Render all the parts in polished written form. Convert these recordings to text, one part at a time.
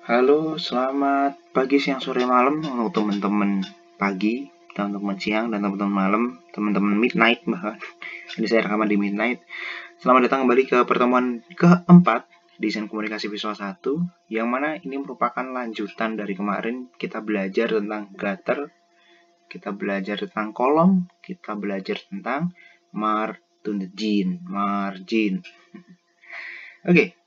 Halo, selamat pagi, siang, sore, malam untuk teman-teman pagi, teman-teman siang, dan teman-teman malam, teman-teman midnight bahkan. Ini saya rekaman di midnight. Selamat datang kembali ke pertemuan keempat Desain Komunikasi Visual 1, yang mana ini merupakan lanjutan dari kemarin. Kita belajar tentang gutter, kita belajar tentang kolom, kita belajar tentang margin. Oke.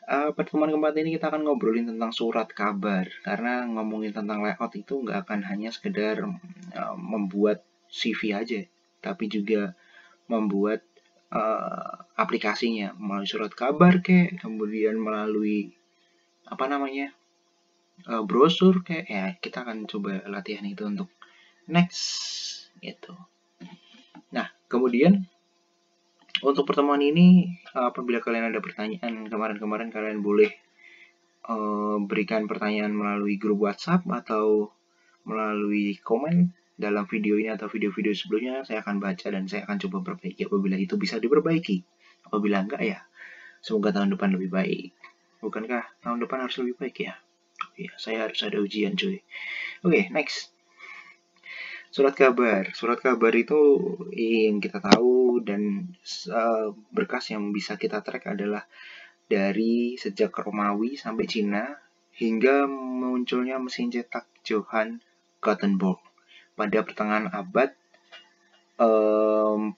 Pertemuan keempat ini kita akan ngobrolin tentang surat kabar, karena ngomongin tentang layout itu nggak akan hanya sekedar membuat CV aja, tapi juga membuat aplikasinya melalui surat kabar kemudian melalui brosur ya. Kita akan coba latihan itu untuk next gitu. Nah, kemudian untuk pertemuan ini, apabila kalian ada pertanyaan kemarin-kemarin, kalian boleh berikan pertanyaan melalui grup WhatsApp atau melalui komen dalam video ini atau video-video sebelumnya. Saya akan baca dan saya akan coba perbaiki apabila itu bisa diperbaiki. Apabila enggak ya, semoga tahun depan lebih baik. Bukankah tahun depan harus lebih baik ya? Ya, saya harus ada ujian cuy. Oke, next. Surat kabar. Surat kabar itu yang kita tahu dan berkas yang bisa kita track adalah dari sejak Romawi sampai Cina hingga munculnya mesin cetak Johann Gutenberg pada pertengahan abad 14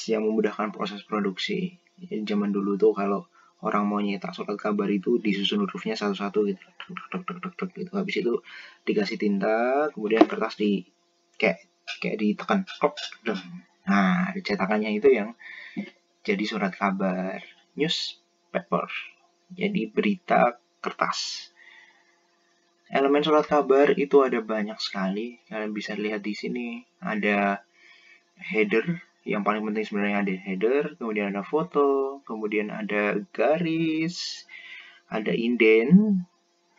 yang memudahkan proses produksi. Jadi zaman dulu tuh kalau orang mau nyetak surat kabar itu disusun hurufnya satu-satu gitu. Gitu. Habis itu dikasih tinta, kemudian kertas kayak ditekan. Nah, cetakannya itu yang jadi surat kabar, newspaper. Jadi berita kertas. Elemen surat kabar itu ada banyak sekali. Kalian bisa lihat di sini ada header. Yang paling penting sebenarnya ada header, kemudian ada foto, kemudian ada garis, ada indent,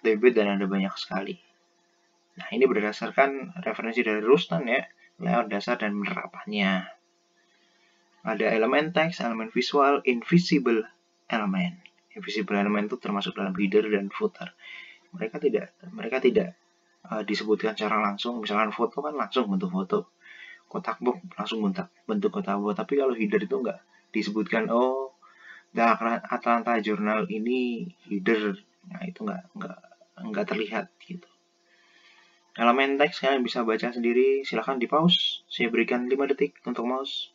debit, dan ada banyak sekali. Nah, ini berdasarkan referensi dari Rustan ya, layout dasar dan penerapannya. Ada elemen teks, elemen visual, invisible element. Invisible element itu termasuk dalam header dan footer. Mereka tidak disebutkan secara langsung. Misalkan foto kan langsung bentuk foto, kotak box langsung bentuk kotak box. Tapi kalau header itu enggak disebutkan, oh, The Atlanta Journal ini header. Nah, itu enggak terlihat gitu. Elemen teks kalian bisa baca sendiri. Silahkan di pause. Saya berikan 5 detik untuk mouse.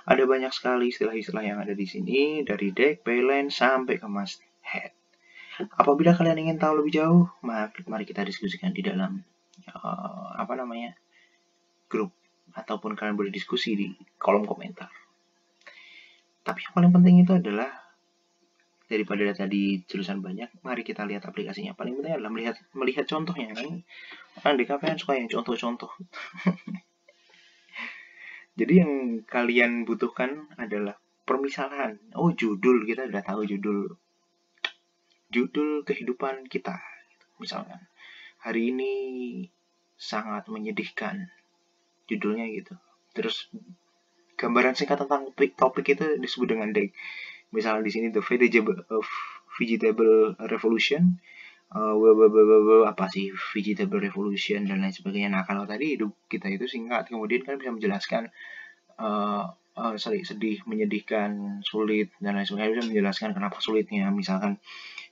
Ada banyak sekali istilah-istilah yang ada di sini, dari deck, byline, sampai ke masthead. Apabila kalian ingin tahu lebih jauh, mari kita diskusikan di dalam grup, ataupun kalian boleh diskusi di kolom komentar. Tapi yang paling penting itu adalah, daripada tadi tulisan banyak, mari kita lihat aplikasinya. Paling penting adalah melihat contohnya kan. Orang di KPN suka yang contoh-contoh. Jadi yang kalian butuhkan adalah permisalan. Oh, judul, kita udah tahu judul kehidupan kita. Misalkan, hari ini sangat menyedihkan. Judulnya gitu. Terus gambaran singkat tentang topik itu disebut dengan deck. Misalnya di sini The Vegetable Revolution, Vegetable Revolution dan lain sebagainya. Nah, kalau tadi hidup kita itu singkat, kemudian kan bisa menjelaskan sedih, menyedihkan, sulit, dan lain sebagainya. Bisa menjelaskan kenapa sulitnya. Misalkan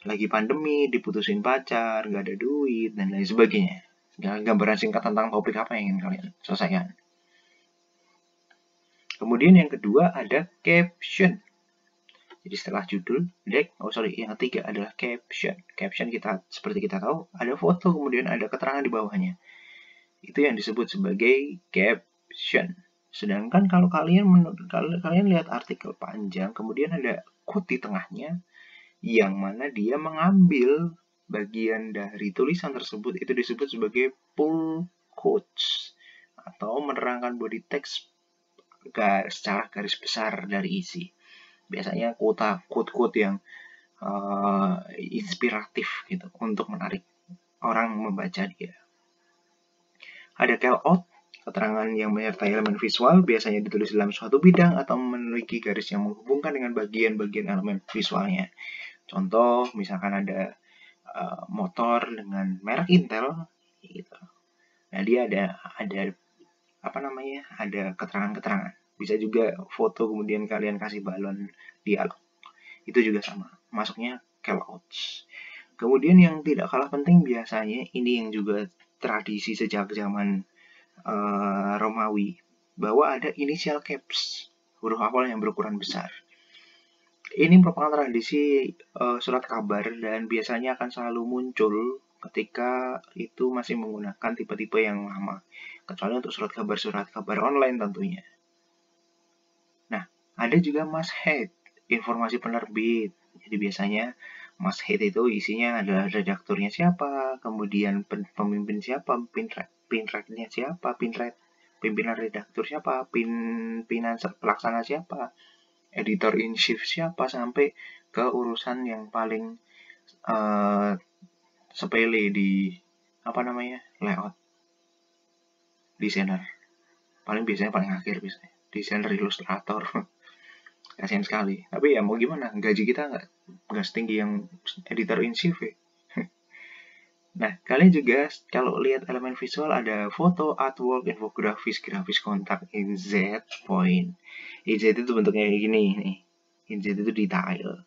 lagi pandemi, diputusin pacar, nggak ada duit, dan lain sebagainya. Gambaran singkat tentang topik apa yang ingin kalian selesaikan. Kemudian yang kedua ada caption. Jadi setelah judul, yang ketiga adalah caption. Caption seperti kita tahu, ada foto, kemudian ada keterangan di bawahnya. Itu yang disebut sebagai caption. Sedangkan kalau kalian lihat artikel panjang, kemudian ada quote di tengahnya, yang mana dia mengambil bagian dari tulisan tersebut, itu disebut sebagai pull quotes, atau menerangkan body text secara garis besar dari isi. Biasanya quote-quote yang inspiratif gitu untuk menarik orang membaca dia. Ada callout, keterangan yang menyertai elemen visual, biasanya ditulis dalam suatu bidang atau memiliki garis yang menghubungkan dengan bagian-bagian elemen visualnya. Contoh, misalkan ada motor dengan merek Intel, gitu. Nah, dia ada apa namanya? Ada keterangan-keterangan. Bisa juga foto kemudian kalian kasih balon dialog. Itu juga sama. Masuknya callouts. Kemudian yang tidak kalah penting biasanya ini yang juga tradisi sejak zaman Romawi, bahwa ada initial caps, huruf awal yang berukuran besar. Ini merupakan tradisi surat kabar dan biasanya akan selalu muncul ketika itu masih menggunakan tipe-tipe yang lama. Kecuali untuk surat kabar online tentunya. Nah, ada juga masthead, informasi penerbit. Jadi biasanya masthead itu isinya adalah redakturnya siapa, kemudian pemimpin siapa, pinrek-nya siapa, pimpinan redaktur siapa, pimpinan pelaksana siapa, editor in chief siapa, sampai ke urusan yang paling sepele di apa namanya, layout, desainer. Biasanya paling akhir biasanya, desainer, ilustrator. Kasian sekali. Tapi ya mau gimana, gaji kita nggak setinggi yang editor in chief ya. Nah, kalian juga kalau lihat elemen visual ada foto, artwork, infografis, grafis kontak, inset, point. Inset itu bentuknya kayak gini nih. Inset itu detail.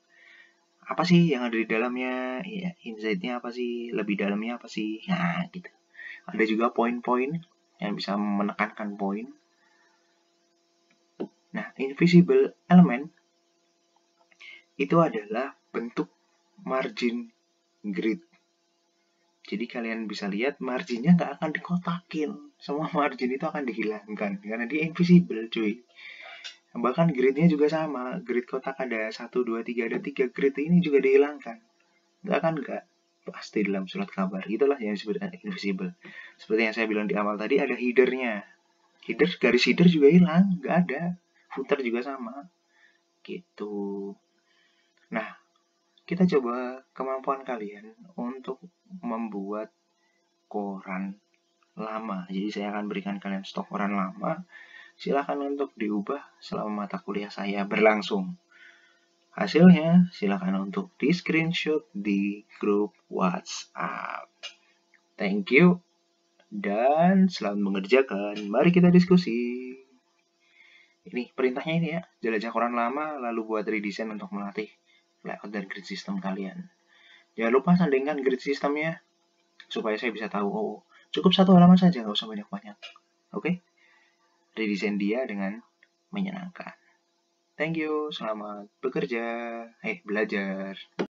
Apa sih yang ada di dalamnya? Ya, insightnya apa sih? Lebih dalamnya apa sih? Nah, gitu. Ada juga poin-poin yang bisa menekankan poin. Nah, invisible element itu adalah bentuk margin grid. Jadi kalian bisa lihat marginnya nggak akan dikotakin. Semua margin itu akan dihilangkan karena dia invisible, cuy. Bahkan gridnya juga sama. Grid kotak ada 1, 2, 3, ada 3 grid ini juga dihilangkan. Nggak. Pasti dalam surat kabar. Itulah yang disebut invisible. Seperti yang saya bilang di awal tadi, ada headernya. Garis header juga hilang. Nggak ada. Footer juga sama. Gitu. Nah, kita coba kemampuan kalian untuk membuat koran lama. Jadi saya akan berikan kalian stok koran lama. Silakan untuk diubah selama mata kuliah saya berlangsung. Hasilnya silakan untuk di screenshot di grup WhatsApp. Thank you dan selamat mengerjakan. Mari kita diskusi. Ini perintahnya ini ya, jelajah koran lama lalu buat redesign untuk melatih layout dan grid system kalian. Jangan lupa sandingkan grid systemnya supaya saya bisa tahu, oh cukup 1 halaman saja, nggak usah banyak-banyak. Oke? Redesign dia dengan menyenangkan. Thank you, selamat bekerja, belajar.